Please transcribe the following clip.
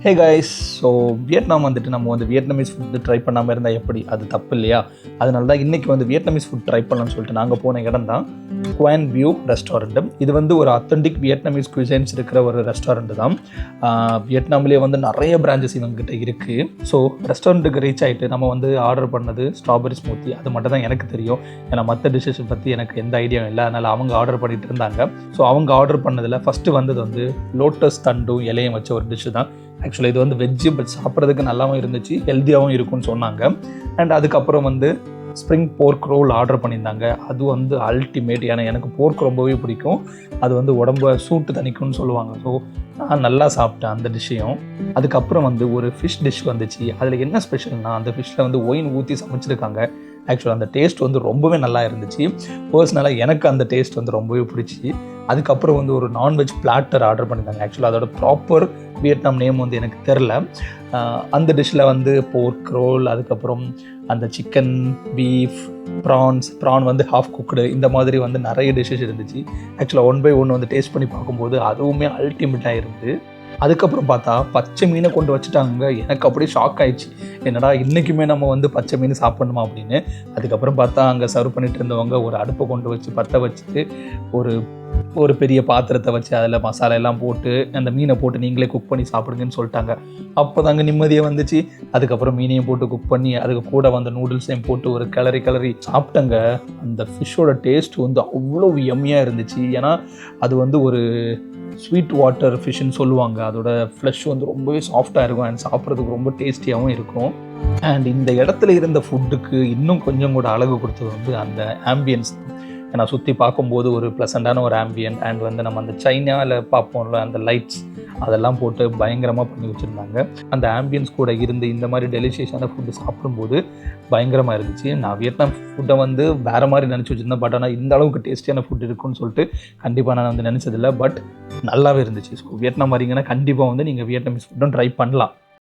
Hey guys, so Vietnam வந்துட்டு நம்ம வந்து வியட்நாமீஸ் ஃபுட்டு ட்ரை பண்ணாமல் இருந்தால் எப்படி? அது தப்பு இல்லையா? அதனால தான் இன்றைக்கி வந்து வியட்நாமீஸ் ஃபுட் ட்ரை பண்ணலாம்னு சொல்லிட்டு நாங்கள் போன இடம் தான் குவான் வியூ ரெஸ்டாரண்ட்டு. இது வந்து ஒரு அத்தன்டிக் வியட்நாமீஸ் குவிசைன்ஸ் இருக்கிற ஒரு ரெஸ்டாரண்ட்டு தான். வியட்நாம்லேயே வந்து நிறைய பிரான்ச்சஸ் இவங்ககிட்ட இருக்குது. ஸோ ரெஸ்டாரண்ட்டுக்கு ரீச் ஆகிட்டு நம்ம வந்து ஆர்டர் பண்ணது ஸ்ட்ராபெரி ஸ்மூத்தி. அது மட்டும் தான் எனக்கு தெரியும், ஏன்னா மற்ற டிஷ்ஷஸ் பற்றி எனக்கு எந்த ஐடியாவும் இல்லை. அதனால் அவங்க ஆர்டர் பண்ணிகிட்டு இருந்தாங்க. ஸோ அவங்க ஆர்டர் பண்ணதில் ஃபஸ்ட்டு வந்தது வந்து லோட்டஸ் தண்டும் இலையும் வச்ச ஒரு டிஷ்ஷு தான். ஆக்சுவலாக இது வந்து வெஜ்ஜு, பட் சாப்பிட்றதுக்கு நல்லாவும் இருந்துச்சு, ஹெல்த்தியாகவும் இருக்கும்னு சொன்னாங்க. அண்ட் அதுக்கப்புறம் வந்து ஸ்ப்ரிங் போர்க் ரோல் ஆர்டர் பண்ணியிருந்தாங்க. அது வந்து அல்டிமேட். ஏன்னா எனக்கு போர்க் ரொம்பவே பிடிக்கும். அது வந்து உடம்பை சூட்டு தணிக்கும்னு சொல்லுவாங்க. ஸோ நான் நல்லா சாப்பிட்டேன் அந்த டிஷ்ஷையும். அதுக்கப்புறம் வந்து ஒரு ஃபிஷ் டிஷ் வந்துச்சு. அதில் என்ன ஸ்பெஷல்னால், அந்த ஃபிஷ்ஷில் வந்து ஒயின் ஊற்றி சமைச்சிருக்காங்க. ஆக்சுவலாக அந்த டேஸ்ட் வந்து ரொம்பவே நல்லா இருந்துச்சு. பர்சனலாக எனக்கு அந்த டேஸ்ட் வந்து ரொம்பவே பிடிச்சி. அதுக்கப்புறம் வந்து ஒரு நான்வெஜ் பிளாட்டர் ஆர்டர் பண்ணியிருந்தாங்க. ஆக்சுவலாக அதோட ப்ராப்பர் வியட்நாம் நேம் வந்து எனக்கு தெரில. அந்த டிஷ்ஷில் வந்து போர்க் ரோல், அதுக்கப்புறம் அந்த சிக்கன், பீஃப், ப்ரான் வந்து ஹாஃப் குக்குடு, இந்த மாதிரி வந்து நிறைய டிஷ்ஷஸ் இருந்துச்சு. ஆக்சுவலாக 1 by 1 வந்து டேஸ்ட் பண்ணி பார்க்கும்போது அதுவுமே அல்டிமேட்டாக இருந்து. அதுக்கப்புறம் பார்த்தா பச்சை மீனை கொண்டு வச்சுட்டாங்க. எனக்கு அப்படியே ஷாக் ஆகிடுச்சு, என்னடா இன்றைக்குமே நம்ம வந்து பச்சை மீன் சாப்பிட்ணுமா அப்படின்னு. அதுக்கப்புறம் பார்த்தா அங்கே சர்வ் பண்ணிட்டு இருந்தவங்க ஒரு அடுப்பை கொண்டு வச்சு பற்ற வச்சுட்டு ஒரு பெரிய பாத்திரத்தை வச்சு அதில் மசாலா எல்லாம் போட்டு அந்த மீனை போட்டு நீங்களே குக் பண்ணி சாப்பிடுங்கன்னு சொல்லிட்டாங்க. அப்போ தாங்க நிம்மதியாக வந்துச்சு. அதுக்கப்புறம் மீனையும் போட்டு குக் பண்ணி அதுக்கு கூட வந்து நூடுல்ஸையும் போட்டு ஒரு கிளறி சாப்பிட்டங்க. அந்த ஃபிஷ்ஷோட டேஸ்ட் வந்து அவ்வளோ எம்மியாக இருந்துச்சு. ஏன்னா அது வந்து ஒரு ஸ்வீட் வாட்டர் ஃபிஷ்ஷுன்னு சொல்லுவாங்க. அதோட ஃப்ளஷ் வந்து ரொம்பவே சாஃப்டாக இருக்கும் அண்ட் சாப்பிட்றதுக்கு ரொம்ப டேஸ்டியாகவும் இருக்கும். அண்ட் இந்த இடத்துல இருந்த ஃபுட்டுக்கு இன்னும் கொஞ்சம் கூட அழகு கொடுத்தது வந்து அந்த ஆம்பியன்ஸ். ஏன்னா சுற்றி பார்க்கும்போது ஒரு ப்ளசண்டான ஒரு ஆம்பியன்ட். அண்ட் வந்து நம்ம அந்த சைனாவில் பார்ப்போம்ல அந்த லைட்ஸ், அதெல்லாம் போட்டு பயங்கரமாக பண்ணி வச்சுருந்தாங்க. அந்த ஆம்பியன்ஸ் கூட இருந்து இந்த மாதிரி டெலிஷியஸான ஃபுட்டு சாப்பிடும்போது பயங்கரமாக இருந்துச்சு. நான் வியட்நாம் ஃபுட்டை வந்து வேறு மாதிரி நினச்சி வச்சுருந்தேன். பட் ஆனால் இந்த அளவுக்கு டேஸ்டியான ஃபுட் இருக்குன்னு சொல்லிட்டு கண்டிப்பாக நான் வந்து நினச்சதில்லை. பட் நல்லாவே இருந்துச்சு. ஸோ வியட்நாம் வரீங்கன்னா கண்டிப்பாக வந்து நீங்கள் வியட்நாமீஸ் ஃபுட்டும் ட்ரை பண்ணலாம்.